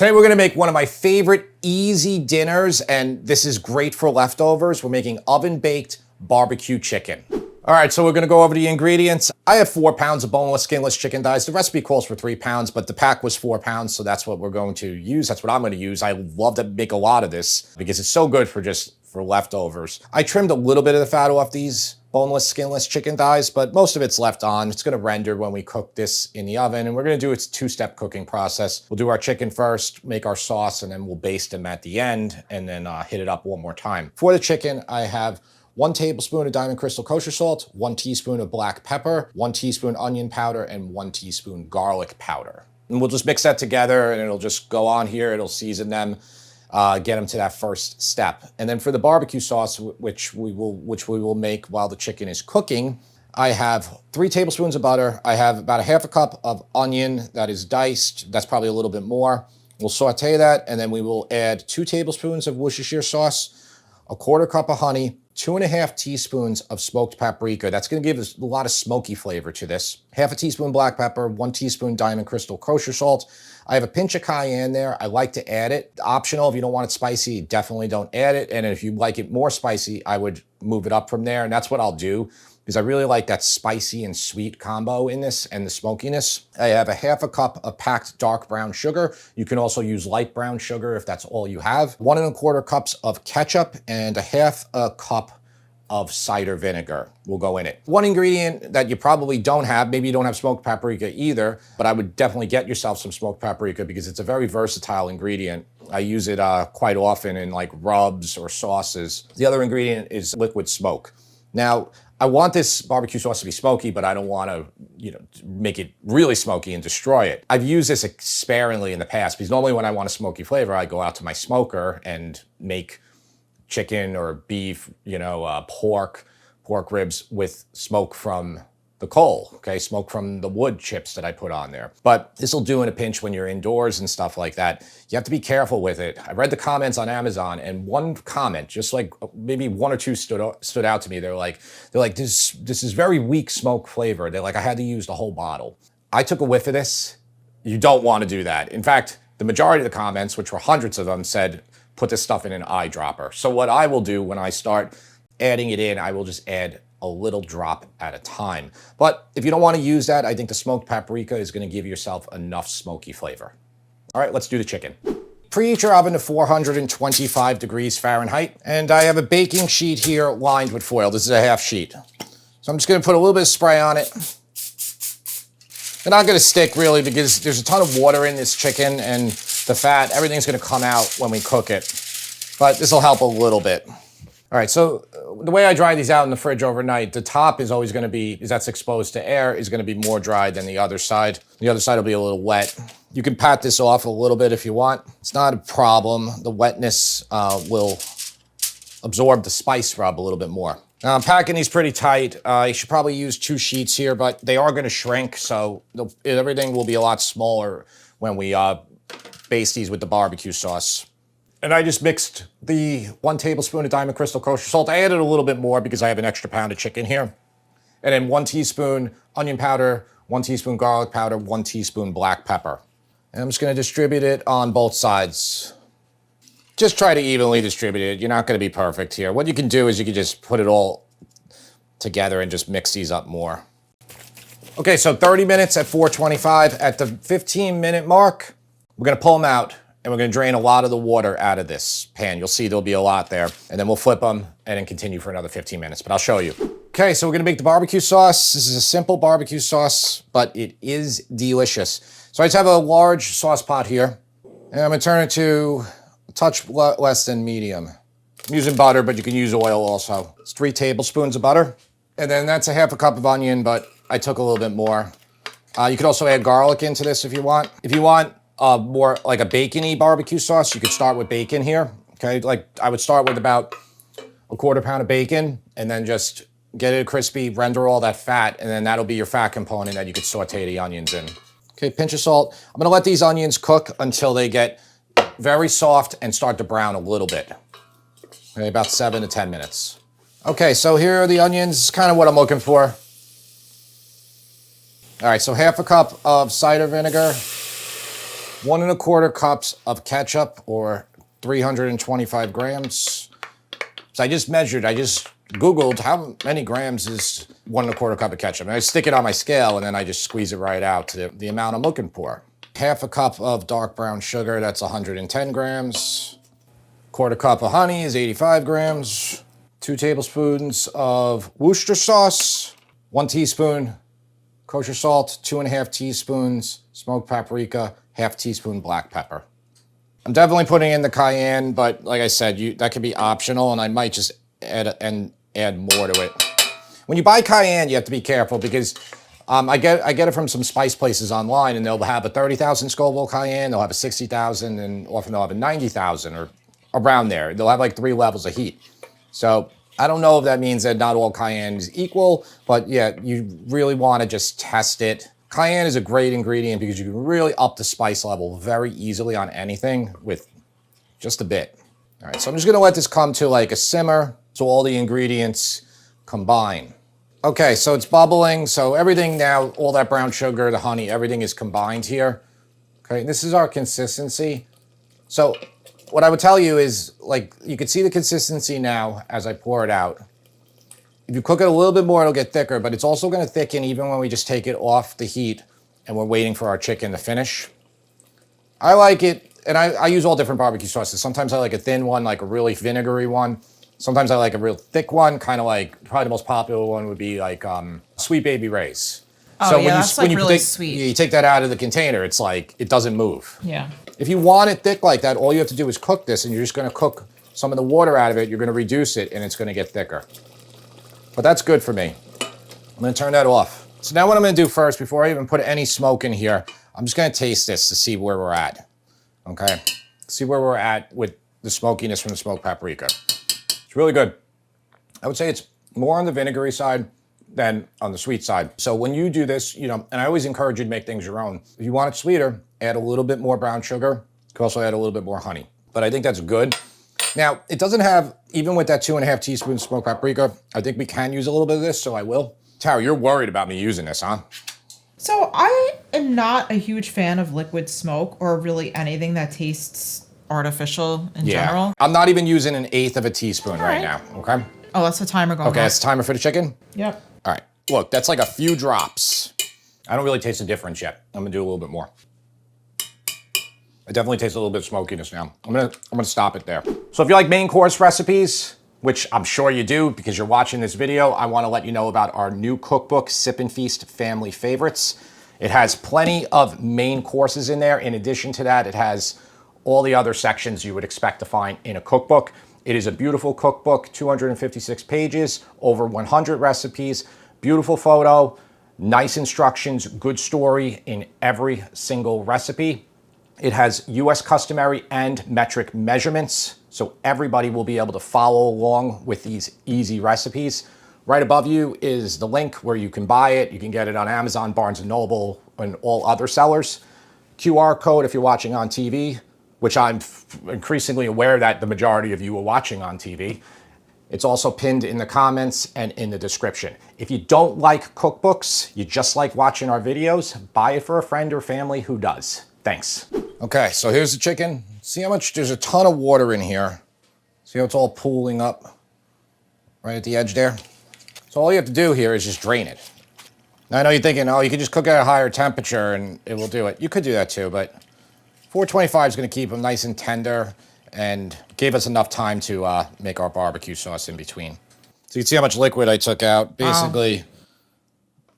Today we're gonna make one of my favorite easy dinners, and this is great for leftovers. We're making oven-baked barbecue chicken. All right, so we're gonna go over the ingredients. I have 4 pounds of boneless, skinless chicken thighs. The recipe calls for 3 pounds, but the pack was 4 pounds, so that's what we're going to use. That's what I'm gonna use. I love to make a lot of this because it's so good for leftovers. I trimmed a little bit of the fat off these boneless, skinless chicken thighs, but most of it's left on. It's gonna render when we cook this in the oven, and we're gonna do its 2-step cooking process. We'll do our chicken first, make our sauce, and then we'll baste them at the end, and then hit it up one more time. For the chicken, I have 1 tablespoon of Diamond Crystal Kosher salt, 1 teaspoon of black pepper, 1 teaspoon onion powder, and 1 teaspoon garlic powder. And we'll just mix that together, and it'll just go on here. It'll season them, get them to that first step. And then for the barbecue sauce, which we will make while the chicken is cooking, I have 3 tablespoons of butter. I have about a half a cup of onion that is diced. That's probably a little bit more. We'll saute that, and then we will add 2 tablespoons of Worcestershire sauce, a 1/4 cup of honey, 2½ teaspoons of smoked paprika. That's gonna give us a lot of smoky flavor to this. Half a teaspoon black pepper, 1 teaspoon Diamond Crystal Kosher salt. I have a pinch of cayenne there. I like to add it. Optional, if you don't want it spicy, definitely don't add it. And if you like it more spicy, I would move it up from there. And that's what I'll do, because I really like that spicy and sweet combo in this and the smokiness. I have a half a cup of packed dark brown sugar. You can also use light brown sugar if that's all you have. 1 1/4 cups of ketchup and a half a cup of cider vinegar will go in it. One ingredient that you probably don't have, maybe you don't have smoked paprika either, but I would definitely get yourself some smoked paprika because it's a very versatile ingredient. I use it quite often in like rubs or sauces. The other ingredient is liquid smoke. Now, I want this barbecue sauce to be smoky, but I don't want to, make it really smoky and destroy it. I've used this sparingly in the past because normally when I want a smoky flavor, I go out to my smoker and make chicken or beef, pork ribs with smoke from the coal, okay? Smoke from the wood chips that I put on there. But this will do in a pinch when you're indoors and stuff like that. You have to be careful with it. I read the comments on Amazon, and one comment, just like maybe 1 or 2 stood out to me. They're like, this is very weak smoke flavor. They're like, I had to use the whole bottle. I took a whiff of this. You don't want to do that. In fact, the majority of the comments, which were hundreds of them, said, put this stuff in an eyedropper. So what I will do when I start adding it in, I will just add a little drop at a time. But if you don't want to use that, I think the smoked paprika is going to give yourself enough smoky flavor. All right, let's do the chicken. Preheat your oven to 425 degrees Fahrenheit. And I have a baking sheet here lined with foil. This is a half sheet. So I'm just going to put a little bit of spray on it. They're not going to stick really because there's a ton of water in this chicken, and the fat, everything's going to come out when we cook it. But this will help a little bit. All right, so the way I dry these out in the fridge overnight, the top is always going to be, because that's exposed to air, is going to be more dry than the other side. The other side will be a little wet. You can pat this off a little bit if you want. It's not a problem. The wetness will absorb the spice rub a little bit more. Now, I'm packing these pretty tight. You should probably use 2 sheets here, but they are going to shrink, so everything will be a lot smaller when we baste these with the barbecue sauce. And I just mixed the 1 tablespoon of Diamond Crystal Kosher salt. I added a little bit more because I have an extra pound of chicken here. And then 1 teaspoon onion powder, 1 teaspoon garlic powder, 1 teaspoon black pepper. And I'm just going to distribute it on both sides. Just try to evenly distribute it. You're not going to be perfect here. What you can do is you can just put it all together and just mix these up more. Okay, so 30 minutes at 425. At the 15-minute mark, we're going to pull them out, and we're going to drain a lot of the water out of this pan. You'll see there'll be a lot there. And then we'll flip them and then continue for another 15 minutes, but I'll show you. Okay, so we're going to make the barbecue sauce. This is a simple barbecue sauce, but it is delicious. So I just have a large sauce pot here, and I'm going to turn it to a touch less than medium. I'm using butter, but you can use oil also. It's 3 tablespoons of butter. And then that's a half a cup of onion, but I took a little bit more. You could also add garlic into this if you want. If you want more like a bacon-y barbecue sauce, you could start with bacon here. Okay, like I would start with about a 1/4 pound of bacon and then just get it crispy, render all that fat, and then that'll be your fat component that you could saute the onions in. Okay, pinch of salt. I'm gonna let these onions cook until they get very soft and start to brown a little bit. Okay, about 7 to 10 minutes. Okay, so here are the onions, kind of what I'm looking for. All right, so half a cup of cider vinegar, 1¼ cups of ketchup, or 325 grams. So I just measured, I just Googled how many grams is 1¼ cup of ketchup. And I stick it on my scale and then I just squeeze it right out to the amount I'm looking for. ½ cup of dark brown sugar, that's 110 grams. ¼ cup of honey is 85 grams. 2 tablespoons of Worcestershire sauce. 1 teaspoon kosher salt. 2½ teaspoons smoked paprika. ½ teaspoon black pepper. I'm definitely putting in the cayenne, but like I said, that could be optional, and I might just add more to it. When you buy cayenne, you have to be careful because I get it from some spice places online, and they'll have a 30,000 Scoville cayenne, they'll have a 60,000, and often they'll have a 90,000 or around there. They'll have like 3 levels of heat. So I don't know if that means that not all cayenne is equal, but yeah, you really want to just test it. Cayenne is a great ingredient because you can really up the spice level very easily on anything with just a bit. All right, so I'm just gonna let this come to like a simmer so all the ingredients combine. Okay, so it's bubbling. So everything now, all that brown sugar, the honey, everything is combined here. Okay, this is our consistency. So what I would tell you is, like, you can see the consistency now as I pour it out. If you cook it a little bit more, it'll get thicker, but it's also gonna thicken even when we just take it off the heat and we're waiting for our chicken to finish. I like it, and I use all different barbecue sauces. Sometimes I like a thin one, like a really vinegary one. Sometimes I like a real thick one, kind of like, probably the most popular one would be like Sweet Baby Ray's. Oh, so yeah, that's like really sweet. You take that out of the container, it's like, it doesn't move. Yeah. If you want it thick like that, all you have to do is cook this, and you're just gonna cook some of the water out of it, you're gonna reduce it, and it's gonna get thicker. But that's good for me. I'm gonna turn that off. So now what I'm gonna do first, before I even put any smoke in here, I'm just gonna taste this to see where we're at, okay? See where we're at with the smokiness from the smoked paprika. It's really good. I would say it's more on the vinegary side than on the sweet side. So when you do this, you know, and I always encourage you to make things your own. If you want it sweeter, add a little bit more brown sugar. You can also add a little bit more honey. But I think that's good. Now, it doesn't have, even with that 2½ teaspoons smoked paprika, I think we can use a little bit of this, so I will. Tara, you're worried about me using this, huh? So I am not a huge fan of liquid smoke or really anything that tastes artificial in general. I'm not even using 1/8 of a teaspoon right now, okay? Oh, that's the timer going Okay, off. that's the timer for the chicken? Yep. All right, look, that's like a few drops. I don't really taste the difference yet. I'm gonna do a little bit more. I definitely taste a little bit of smokiness now. I'm gonna stop it there. So if you like main course recipes, which I'm sure you do because you're watching this video, I wanna let you know about our new cookbook, Sip and Feast Family Favorites. It has plenty of main courses in there. In addition to that, it has all the other sections you would expect to find in a cookbook. It is a beautiful cookbook, 256 pages, over 100 recipes, beautiful photo, nice instructions, good story in every single recipe. It has US customary and metric measurements, so everybody will be able to follow along with these easy recipes. Right above you is the link where you can buy it. You can get it on Amazon, Barnes & Noble, and all other sellers. QR code if you're watching on TV, which I'm increasingly aware that the majority of you are watching on TV. It's also pinned in the comments and in the description. If you don't like cookbooks, you just like watching our videos, buy it for a friend or family who does. Thanks. Okay, so here's the chicken. See how much, there's a ton of water in here. See how it's all pooling up right at the edge there? So all you have to do here is just drain it. Now I know you're thinking, oh, you could just cook at a higher temperature and it will do it. You could do that too, but 425 is gonna keep them nice and tender and gave us enough time to make our barbecue sauce in between. So you can see how much liquid I took out. Basically,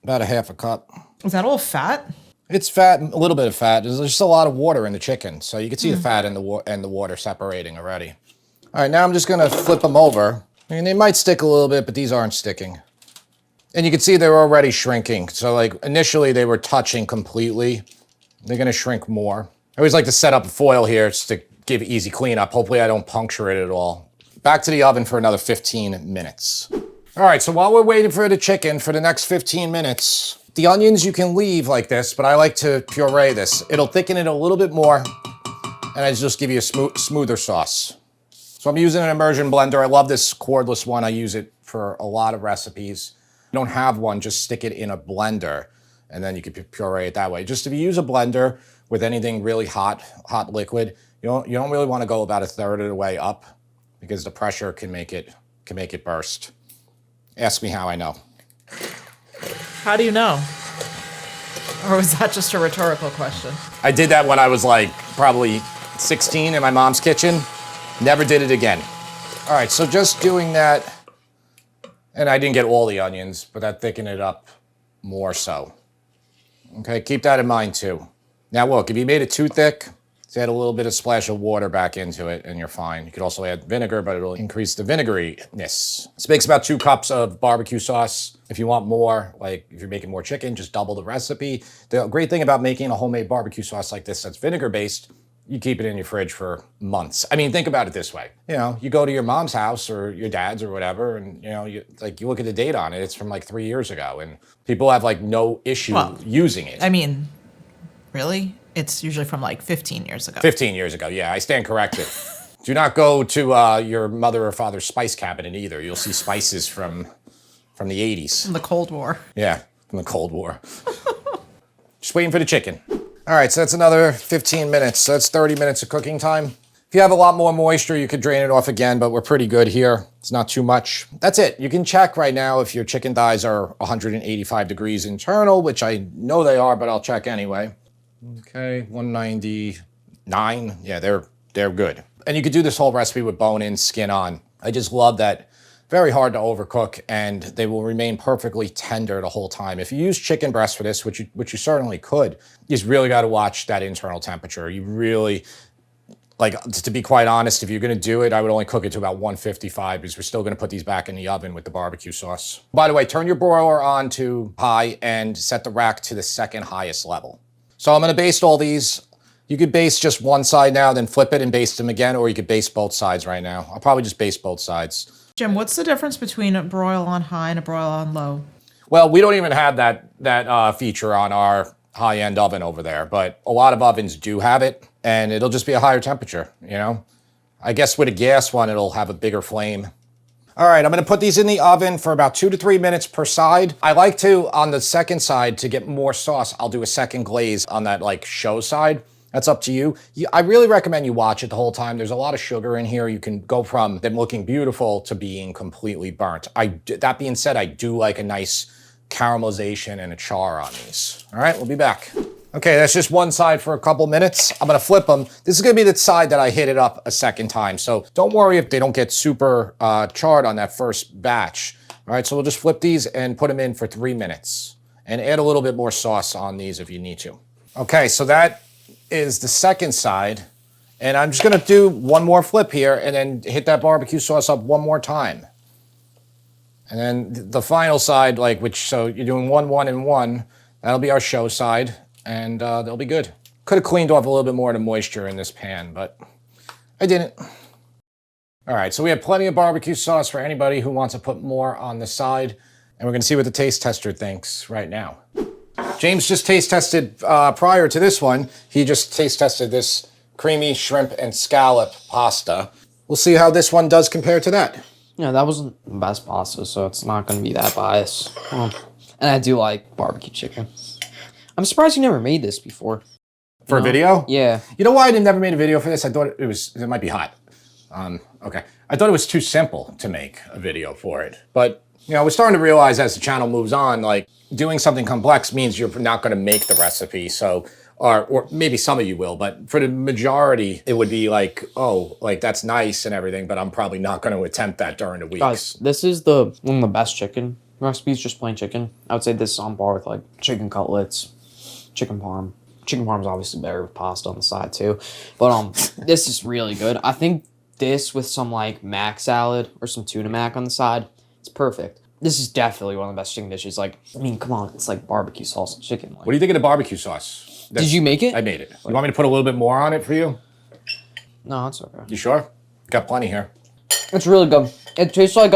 about a ½ cup. Is that all fat? It's fat, a little bit of fat. There's just a lot of water in the chicken, so you can see the fat and the water separating already. All right, now I'm just gonna flip them over. I mean, they might stick a little bit, but these aren't sticking. And you can see they're already shrinking. So like initially they were touching completely. They're gonna shrink more. I always like to set up a foil here just to give easy cleanup. Hopefully I don't puncture it at all. Back to the oven for another 15 minutes. All right, so while we're waiting for the chicken for the next 15 minutes, the onions you can leave like this, but I like to puree this. It'll thicken it a little bit more, and I just give you a smoother sauce. So I'm using an immersion blender. I love this cordless one. I use it for a lot of recipes. If you don't have one, just stick it in a blender, and then you can puree it that way. Just if you use a blender, with anything really hot liquid, you don't really want to go about a third of the way up because the pressure can make it burst. Ask me how I know. How do you know? Or was that just a rhetorical question? I did that when I was like probably 16 in my mom's kitchen. Never did it again. All right, so just doing that, and I didn't get all the onions, but that thickened it up more so. Okay, keep that in mind too. Now look, if you made it too thick, just add a little bit of splash of water back into it and you're fine. You could also add vinegar, but it'll increase the vinegariness. This makes about 2 cups of barbecue sauce. If you want more, like if you're making more chicken, just double the recipe. The great thing about making a homemade barbecue sauce like this that's vinegar-based, you keep it in your fridge for months. I mean, think about it this way. You know, you go to your mom's house or your dad's or whatever, and you know, you look at the date on it, it's from like 3 years ago, and people have like no issue using it. I mean, really? It's usually from like 15 years ago. 15 years ago, yeah, I stand corrected. Do not go to your mother or father's spice cabinet either. You'll see spices from the 80s. From the Cold War. Yeah, from the Cold War. Just waiting for the chicken. All right, so that's another 15 minutes. So that's 30 minutes of cooking time. If you have a lot more moisture, you could drain it off again, but we're pretty good here. It's not too much. That's it. You can check right now if your chicken thighs are 185 degrees internal, which I know they are, but I'll check anyway. Okay, 199. Yeah, they're good. And you could do this whole recipe with bone in, skin on. I just love that. Very hard to overcook, and they will remain perfectly tender the whole time. If you use chicken breast for this, which you certainly could, you just really got to watch that internal temperature. You really, like, to be quite honest, if you're going to do it, I would only cook it to about 155 because we're still going to put these back in the oven with the barbecue sauce. By the way, turn your broiler on to high and set the rack to the second highest level. So I'm going to baste all these. You could baste just one side now, then flip it and baste them again, or you could baste both sides right now. I'll probably just baste both sides. Jim, what's the difference between a broil on high and a broil on low? Well, we don't even have that feature on our high-end oven over there, but a lot of ovens do have it, and it'll just be a higher temperature, you know? I guess with a gas one, it'll have a bigger flame. All right, I'm gonna put these in the oven for about 2 to 3 minutes per side. I like to, on the second side, to get more sauce, I'll do a second glaze on that like show side. That's up to you. I really recommend you watch it the whole time. There's a lot of sugar in here. You can go from them looking beautiful to being completely burnt. That being said, I do like a nice caramelization and a char on these. All right, we'll be back. Okay, that's just one side for a couple minutes. I'm gonna flip them. This is gonna be the side that I hit it up a second time. So don't worry if they don't get super charred on that first batch. All right, so we'll just flip these and put them in for 3 minutes and add a little bit more sauce on these if you need to. Okay, so that is the second side, and I'm just gonna do one more flip here and then hit that barbecue sauce up one more time. And then the final side, so you're doing 1, 1, and 1, that'll be our show side, and they'll be good. Could have cleaned off a little bit more of the moisture in this pan, but I didn't. All right, so we have plenty of barbecue sauce for anybody who wants to put more on the side, and we're gonna see what the taste tester thinks right now. James just taste tested prior to this one. He just taste tested this creamy shrimp and scallop pasta. We'll see how this one does compare to that. Yeah, that wasn't the best pasta, so it's not going to be that biased. And I do like barbecue chicken. I'm surprised you never made this before. For a video? Yeah. You know why I never made a video for this? I thought it might be hot. Okay. I thought it was too simple to make a video for it. But, you know, we're starting to realize as the channel moves on, like, doing something complex means you're not going to make the recipe. So, or maybe some of you will, but for the majority, it would be like, oh, like that's nice and everything, but I'm probably not going to attempt that during the weeks. Guys, this is one of the best chicken recipes, just plain chicken. I would say this is on par with like chicken cutlets, chicken parm. Chicken parm is obviously better with pasta on the side too. But this is really good. I think this with some like mac salad or some tuna mac on the side, it's perfect. This is definitely one of the best chicken dishes. Like, I mean, come on, it's like barbecue sauce and chicken. Like, what do you think of the barbecue sauce? Did you make it? I made it. You want me to put a little bit more on it for you? No, it's okay. You sure? Got plenty here. It's really good. It tastes like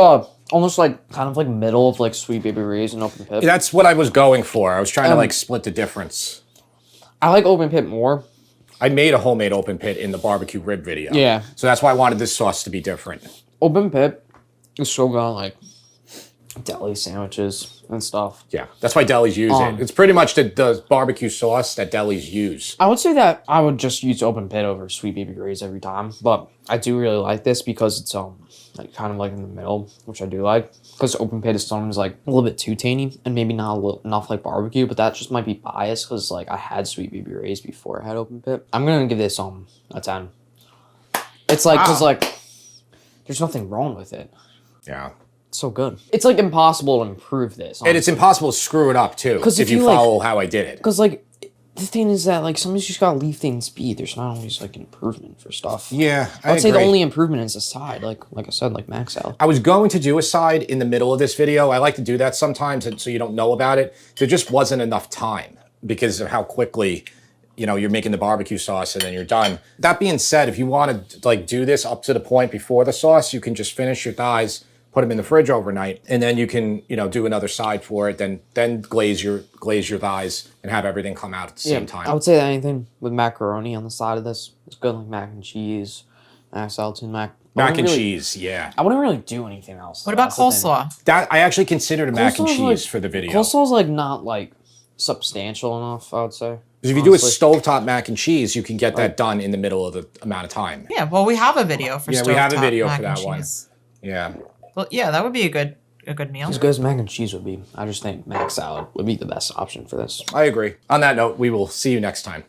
almost like kind of like middle of like Sweet Baby Ray's and Open Pit. That's what I was going for. I was trying to like split the difference. I like Open Pit more. I made a homemade Open Pit in the barbecue rib video. Yeah. So that's why I wanted this sauce to be different. Open Pit is so good on like deli sandwiches. and stuff. Yeah, that's why delis use it. It's pretty much the barbecue sauce that delis use. I would say that I would just use open pit over Sweet Baby Ray's every time, but I do really like this because it's like kind of like in the middle, which I do like. Because open pit is sometimes like a little bit too tangy and maybe not enough like barbecue, but that just might be biased because like I had Sweet Baby Ray's before I had open pit. I'm gonna give this a 10. It's like because like there's nothing wrong with it. Yeah. It's so good. It's like impossible to improve this. Honestly. And it's impossible to screw it up too if you follow how I did it. Because like the thing is that like sometimes you just gotta leave things be. There's not always like an improvement for stuff. Yeah, I would say the only improvement is the side. Like I said, like max out. I was going to do a side in the middle of this video. I like to do that sometimes so you don't know about it. There just wasn't enough time because of how quickly, you know, you're making the barbecue sauce and then you're done. That being said, if you want to like do this up to the point before the sauce, you can just finish your thighs, put them in the fridge overnight, and then you can, you know, do another side for it. Then glaze your thighs and have everything come out at the same time. I would say that anything with macaroni on the side of this is good, like mac and cheese, unsalted mac and cheese, yeah. I wouldn't really do anything else. What about coleslaw? That I actually considered a mac and cheese like, for the video. Coleslaw's like not like substantial enough, I would say. Because if you do a stovetop mac and cheese, you can get that done in the middle of the amount of time. Yeah, well, we have a video for stovetop we have a video mac for that and one. cheese. Yeah. Well, yeah, that would be a good meal. As good as mac and cheese would be, I just think mac salad would be the best option for this. I agree. On that note, we will see you next time.